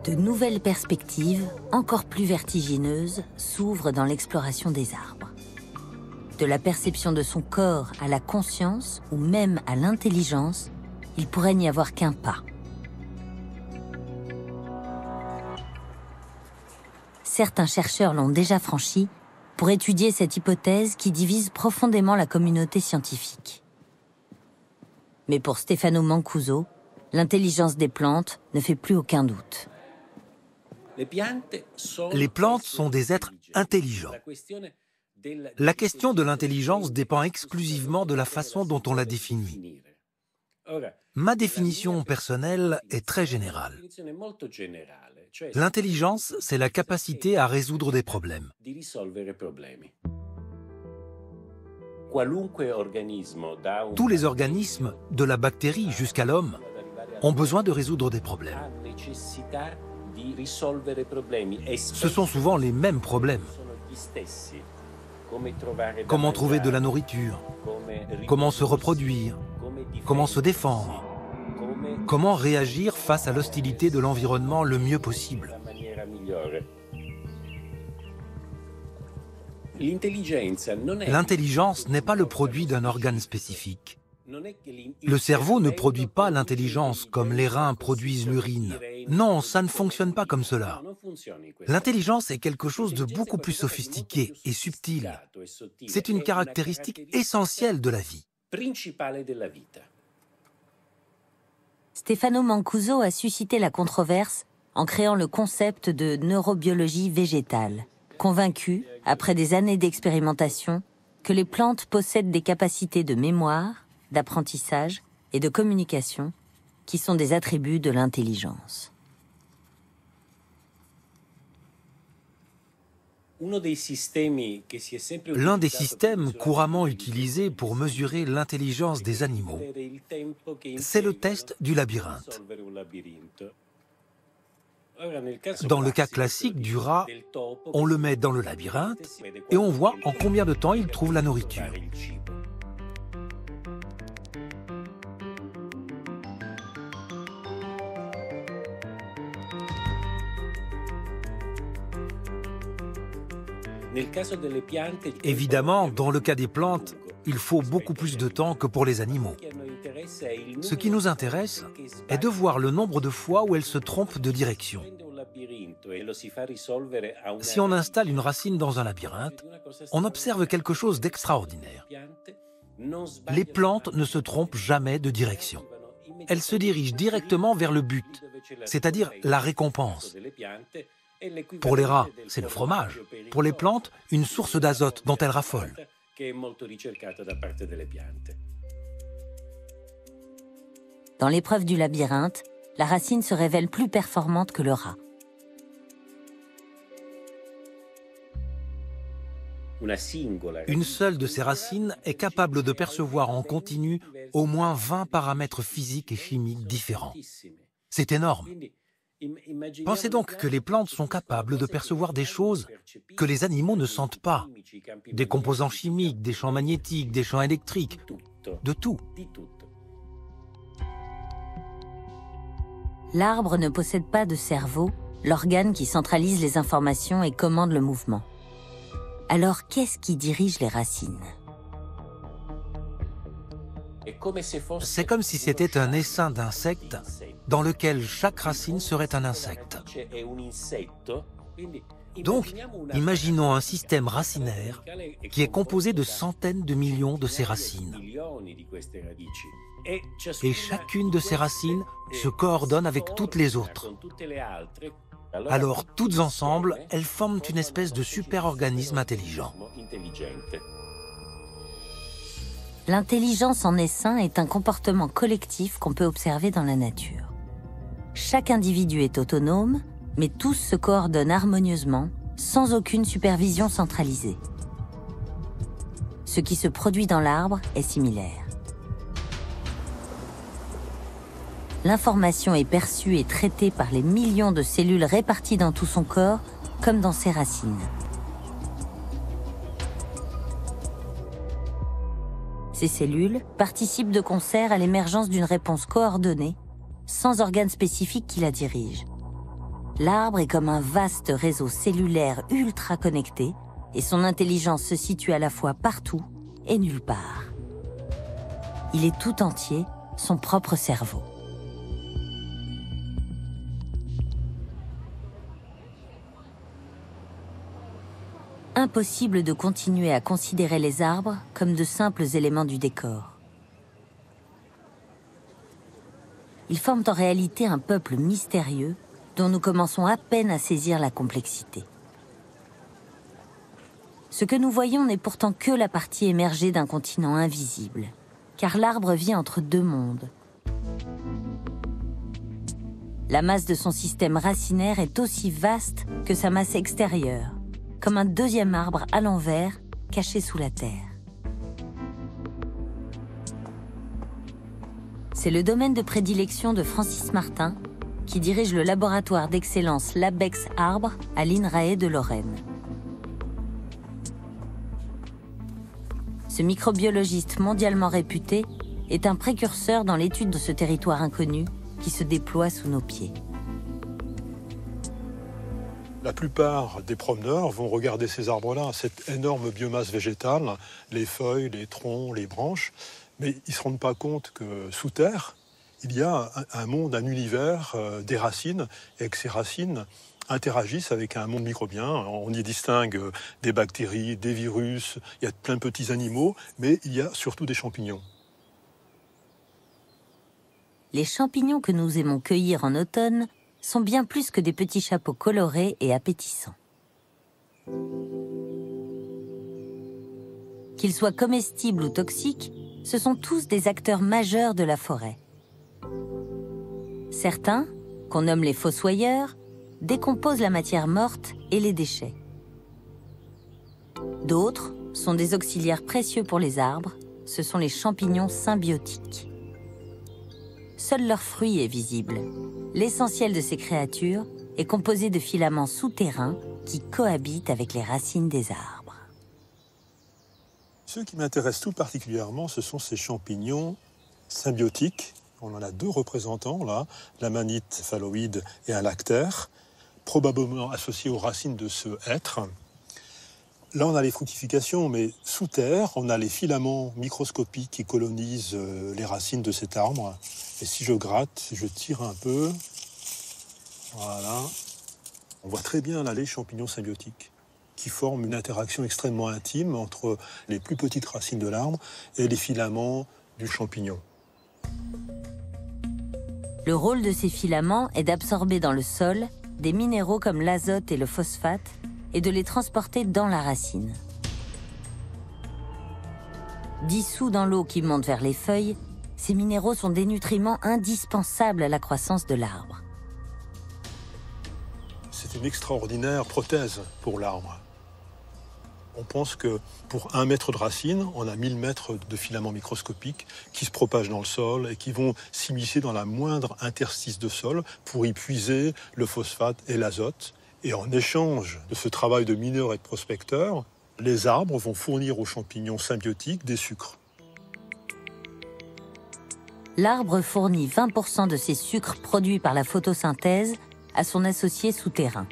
De nouvelles perspectives, encore plus vertigineuses, s'ouvrent dans l'exploration des arbres. De la perception de son corps à la conscience ou même à l'intelligence, il pourrait n'y avoir qu'un pas. Certains chercheurs l'ont déjà franchi pour étudier cette hypothèse qui divise profondément la communauté scientifique. Mais pour Stefano Mancuso, l'intelligence des plantes ne fait plus aucun doute. Les plantes sont des êtres intelligents. La question de l'intelligence dépend exclusivement de la façon dont on la définit. Ma définition personnelle est très générale. L'intelligence, c'est la capacité à résoudre des problèmes. Tous les organismes, de la bactérie jusqu'à l'homme, ont besoin de résoudre des problèmes. Ce sont souvent les mêmes problèmes. Comment trouver de la nourriture? Comment se reproduire? Comment se défendre? Comment réagir face à l'hostilité de l'environnement le mieux possible? L'intelligence n'est pas le produit d'un organe spécifique. Le cerveau ne produit pas l'intelligence comme les reins produisent l'urine. Non, ça ne fonctionne pas comme cela. L'intelligence est quelque chose de beaucoup plus sophistiqué et subtil. C'est une caractéristique essentielle de la vie. Stefano Mancuso a suscité la controverse en créant le concept de neurobiologie végétale, convaincu, après des années d'expérimentation, que les plantes possèdent des capacités de mémoire, d'apprentissage et de communication qui sont des attributs de l'intelligence. L'un des systèmes couramment utilisés pour mesurer l'intelligence des animaux, c'est le test du labyrinthe. Dans le cas classique du rat, on le met dans le labyrinthe et on voit en combien de temps il trouve la nourriture. Évidemment, dans le cas des plantes, il faut beaucoup plus de temps que pour les animaux. Ce qui nous intéresse est de voir le nombre de fois où elles se trompent de direction. Si on installe une racine dans un labyrinthe, on observe quelque chose d'extraordinaire. Les plantes ne se trompent jamais de direction. Elles se dirigent directement vers le but, c'est-à-dire la récompense. Pour les rats, c'est le fromage. Pour les plantes, une source d'azote dont elles raffolent. Dans l'épreuve du labyrinthe, la racine se révèle plus performante que le rat. Une seule de ces racines est capable de percevoir en continu au moins 20 paramètres physiques et chimiques différents. C'est énorme. Pensez donc que les plantes sont capables de percevoir des choses que les animaux ne sentent pas. Des composants chimiques, des champs magnétiques, des champs électriques, de tout. L'arbre ne possède pas de cerveau, l'organe qui centralise les informations et commande le mouvement. Alors qu'est-ce qui dirige les racines ? C'est comme si c'était un essaim d'insectes dans lequel chaque racine serait un insecte. Donc, imaginons un système racinaire qui est composé de centaines de millions de ces racines. Et chacune de ces racines se coordonne avec toutes les autres. Alors, toutes ensemble, elles forment une espèce de super-organisme intelligent. L'intelligence en essaim est un comportement collectif qu'on peut observer dans la nature. Chaque individu est autonome, mais tous se coordonnent harmonieusement, sans aucune supervision centralisée. Ce qui se produit dans l'arbre est similaire. L'information est perçue et traitée par les millions de cellules réparties dans tout son corps, comme dans ses racines. Ces cellules participent de concert à l'émergence d'une réponse coordonnée, sans organe spécifique qui la dirige. L'arbre est comme un vaste réseau cellulaire ultra connecté et son intelligence se situe à la fois partout et nulle part. Il est tout entier son propre cerveau. Impossible de continuer à considérer les arbres comme de simples éléments du décor. Ils forment en réalité un peuple mystérieux dont nous commençons à peine à saisir la complexité. Ce que nous voyons n'est pourtant que la partie émergée d'un continent invisible, car l'arbre vit entre deux mondes. La masse de son système racinaire est aussi vaste que sa masse extérieure, comme un deuxième arbre à l'envers, caché sous la terre. C'est le domaine de prédilection de Francis Martin, qui dirige le laboratoire d'excellence Labex Arbre à l'INRAE de Lorraine. Ce microbiologiste mondialement réputé est un précurseur dans l'étude de ce territoire inconnu qui se déploie sous nos pieds. La plupart des promeneurs vont regarder ces arbres-là, cette énorme biomasse végétale, les feuilles, les troncs, les branches, mais ils ne se rendent pas compte que sous terre, il y a un monde, un univers des racines, et que ces racines interagissent avec un monde microbien. On y distingue des bactéries, des virus, il y a plein de petits animaux, mais il y a surtout des champignons. Les champignons que nous aimons cueillir en automne sont bien plus que des petits chapeaux colorés et appétissants. Qu'ils soient comestibles ou toxiques, ce sont tous des acteurs majeurs de la forêt. Certains, qu'on nomme les fossoyeurs, décomposent la matière morte et les déchets. D'autres sont des auxiliaires précieux pour les arbres, ce sont les champignons symbiotiques. Seul leur fruit est visible. L'essentiel de ces créatures est composé de filaments souterrains qui cohabitent avec les racines des arbres. Ceux qui m'intéressent tout particulièrement, ce sont ces champignons symbiotiques. On en a deux représentants là, l'amanite céphaloïde et un lactaire, probablement associés aux racines de ce hêtre. Là, on a les fructifications, mais sous terre, on a les filaments microscopiques qui colonisent les racines de cet arbre. Et si je gratte, si je tire un peu, voilà, on voit très bien là les champignons symbiotiques qui forment une interaction extrêmement intime entre les plus petites racines de l'arbre et les filaments du champignon. Le rôle de ces filaments est d'absorber dans le sol des minéraux comme l'azote et le phosphate et de les transporter dans la racine. Dissous dans l'eau qui monte vers les feuilles, ces minéraux sont des nutriments indispensables à la croissance de l'arbre. C'est une extraordinaire prothèse pour l'arbre. On pense que pour 1 mètre de racine, on a 1000 mètres de filaments microscopiques qui se propagent dans le sol et qui vont s'immiscer dans la moindre interstice de sol pour y puiser le phosphate et l'azote. Et en échange de ce travail de mineurs et de prospecteurs, les arbres vont fournir aux champignons symbiotiques des sucres. L'arbre fournit 20% de ces sucres produits par la photosynthèse à son associé souterrain.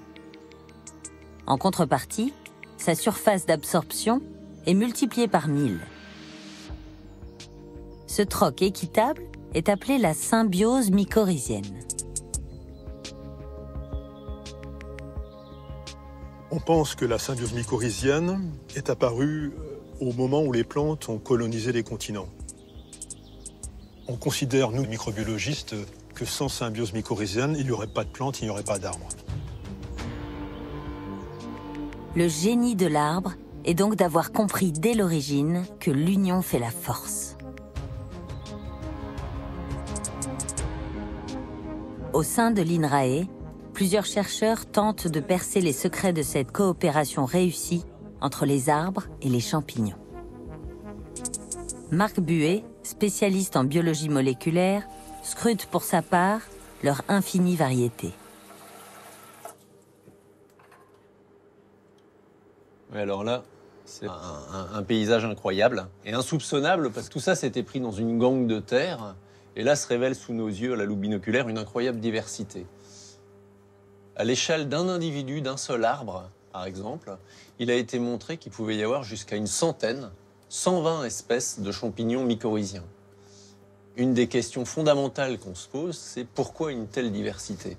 En contrepartie, sa surface d'absorption est multipliée par 1000. Ce troc équitable est appelé la symbiose mycorhizienne. On pense que la symbiose mycorhizienne est apparue au moment où les plantes ont colonisé les continents. On considère, nous, microbiologistes, que sans symbiose mycorhizienne, il n'y aurait pas de plantes, il n'y aurait pas d'arbres. Le génie de l'arbre est donc d'avoir compris dès l'origine que l'union fait la force. Au sein de l'INRAE, plusieurs chercheurs tentent de percer les secrets de cette coopération réussie entre les arbres et les champignons. Marc Buet, spécialiste en biologie moléculaire, scrute pour sa part leur infinie variété. Oui, alors là, c'est un paysage incroyable et insoupçonnable parce que tout ça s'était pris dans une gangue de terre et là se révèle sous nos yeux à la loupe binoculaire une incroyable diversité. À l'échelle d'un individu, d'un seul arbre, par exemple, il a été montré qu'il pouvait y avoir jusqu'à une centaine, 120 espèces de champignons mycorhiziens. Une des questions fondamentales qu'on se pose, c'est pourquoi une telle diversité ?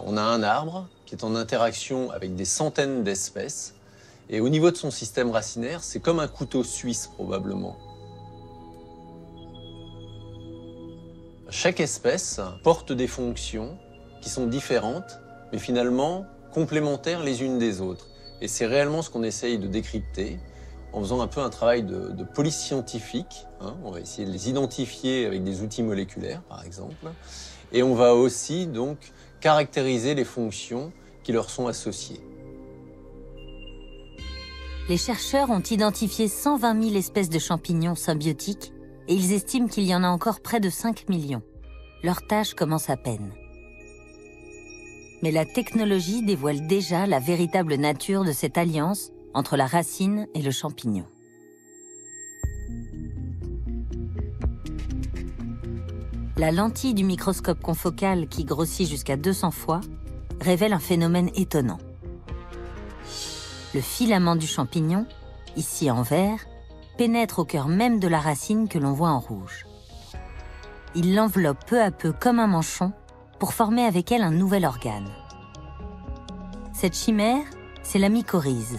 On a un arbre qui est en interaction avec des centaines d'espèces, et au niveau de son système racinaire, c'est comme un couteau suisse probablement. Chaque espèce porte des fonctions qui sont différentes, mais finalement complémentaires les unes des autres. Et c'est réellement ce qu'on essaye de décrypter en faisant un peu un travail de police scientifique. On va essayer de les identifier avec des outils moléculaires, par exemple. Et on va aussi donc caractériser les fonctions qui leur sont associées. Les chercheurs ont identifié 120 000 espèces de champignons symbiotiques et ils estiment qu'il y en a encore près de 5 millions. Leur tâche commence à peine. Mais la technologie dévoile déjà la véritable nature de cette alliance entre la racine et le champignon. La lentille du microscope confocal, qui grossit jusqu'à 200 fois, révèle un phénomène étonnant. Le filament du champignon, ici en vert, pénètre au cœur même de la racine que l'on voit en rouge. Il l'enveloppe peu à peu comme un manchon pour former avec elle un nouvel organe. Cette chimère, c'est la mycorhize.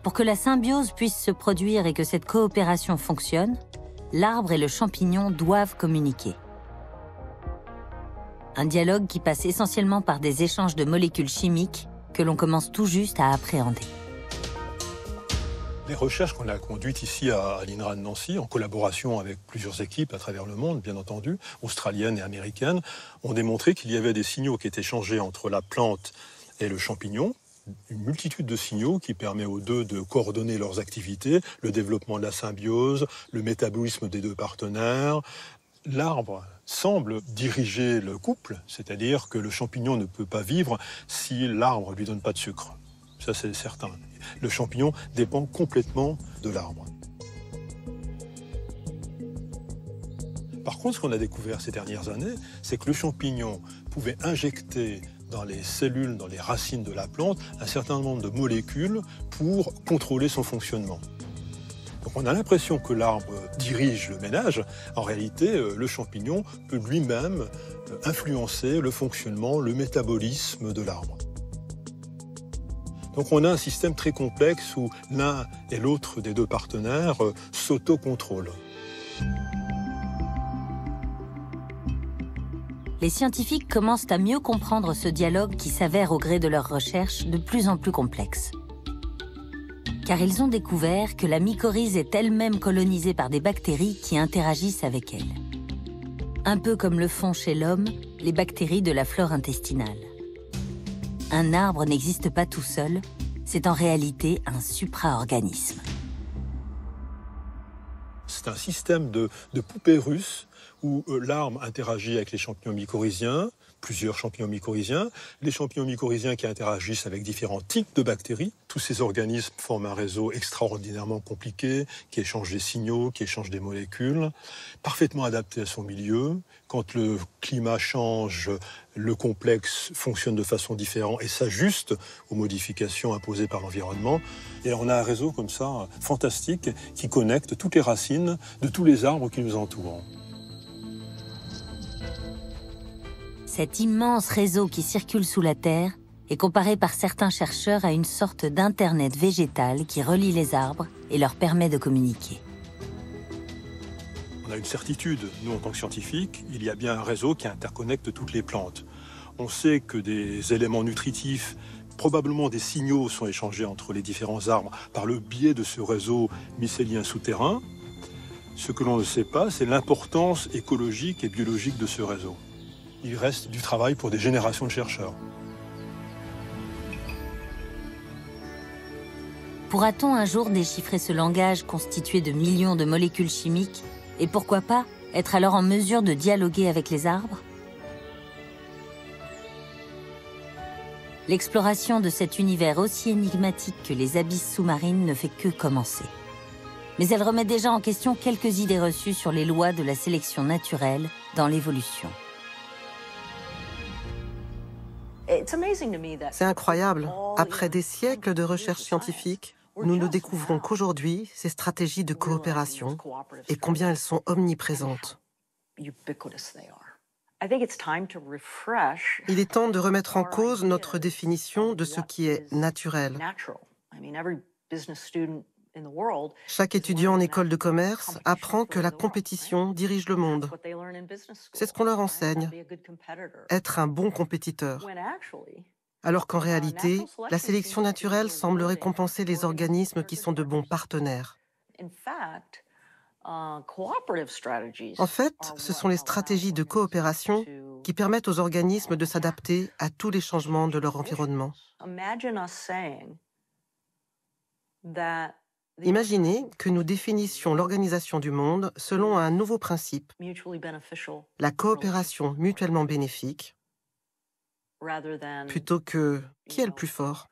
Pour que la symbiose puisse se produire et que cette coopération fonctionne, l'arbre et le champignon doivent communiquer. Un dialogue qui passe essentiellement par des échanges de molécules chimiques que l'on commence tout juste à appréhender. Les recherches qu'on a conduites ici à l'INRA de Nancy, en collaboration avec plusieurs équipes à travers le monde, bien entendu, australiennes et américaines, ont démontré qu'il y avait des signaux qui étaient échangés entre la plante et le champignon, une multitude de signaux qui permet aux deux de coordonner leurs activités, le développement de la symbiose, le métabolisme des deux partenaires. L'arbre semble diriger le couple, c'est-à-dire que le champignon ne peut pas vivre si l'arbre ne lui donne pas de sucre. Ça, c'est certain. Le champignon dépend complètement de l'arbre. Par contre, ce qu'on a découvert ces dernières années, c'est que le champignon pouvait injecter dans les cellules, dans les racines de la plante, un certain nombre de molécules pour contrôler son fonctionnement. Donc on a l'impression que l'arbre dirige le ménage. En réalité, le champignon peut lui-même influencer le fonctionnement, le métabolisme de l'arbre. Donc on a un système très complexe où l'un et l'autre des deux partenaires s'autocontrôlent. Les scientifiques commencent à mieux comprendre ce dialogue qui s'avère au gré de leurs recherches de plus en plus complexe. Car ils ont découvert que la mycorhize est elle-même colonisée par des bactéries qui interagissent avec elle. Un peu comme le font chez l'homme les bactéries de la flore intestinale. Un arbre n'existe pas tout seul, c'est en réalité un supraorganisme. C'est un système de poupée russe où l'arbre interagit avec les champignons mycorhiziens, plusieurs champignons mycorhiziens, les champignons mycorhiziens qui interagissent avec différents types de bactéries. Tous ces organismes forment un réseau extraordinairement compliqué, qui échange des signaux, qui échange des molécules, parfaitement adapté à son milieu. Quand le climat change, le complexe fonctionne de façon différente et s'ajuste aux modifications imposées par l'environnement. Et on a un réseau comme ça, fantastique, qui connecte toutes les racines de tous les arbres qui nous entourent. Cet immense réseau qui circule sous la Terre est comparé par certains chercheurs à une sorte d'Internet végétal qui relie les arbres et leur permet de communiquer. On a une certitude, nous en tant que scientifiques, il y a bien un réseau qui interconnecte toutes les plantes. On sait que des éléments nutritifs, probablement des signaux, sont échangés entre les différents arbres par le biais de ce réseau mycélien souterrain. Ce que l'on ne sait pas, c'est l'importance écologique et biologique de ce réseau. Il reste du travail pour des générations de chercheurs. Pourra-t-on un jour déchiffrer ce langage constitué de millions de molécules chimiques et pourquoi pas être alors en mesure de dialoguer avec les arbres? L'exploration de cet univers aussi énigmatique que les abysses sous-marines ne fait que commencer. Mais elle remet déjà en question quelques idées reçues sur les lois de la sélection naturelle dans l'évolution. C'est incroyable. Après des siècles de recherche scientifique, nous ne découvrons qu'aujourd'hui ces stratégies de coopération et combien elles sont omniprésentes. Il est temps de remettre en cause notre définition de ce qui est naturel. Chaque étudiant en école de commerce apprend que la compétition dirige le monde. C'est ce qu'on leur enseigne, être un bon compétiteur. Alors qu'en réalité, la sélection naturelle semble récompenser les organismes qui sont de bons partenaires. En fait, ce sont les stratégies de coopération qui permettent aux organismes de s'adapter à tous les changements de leur environnement. Imaginez que nous définissions l'organisation du monde selon un nouveau principe, la coopération mutuellement bénéfique, plutôt que qui est le plus fort.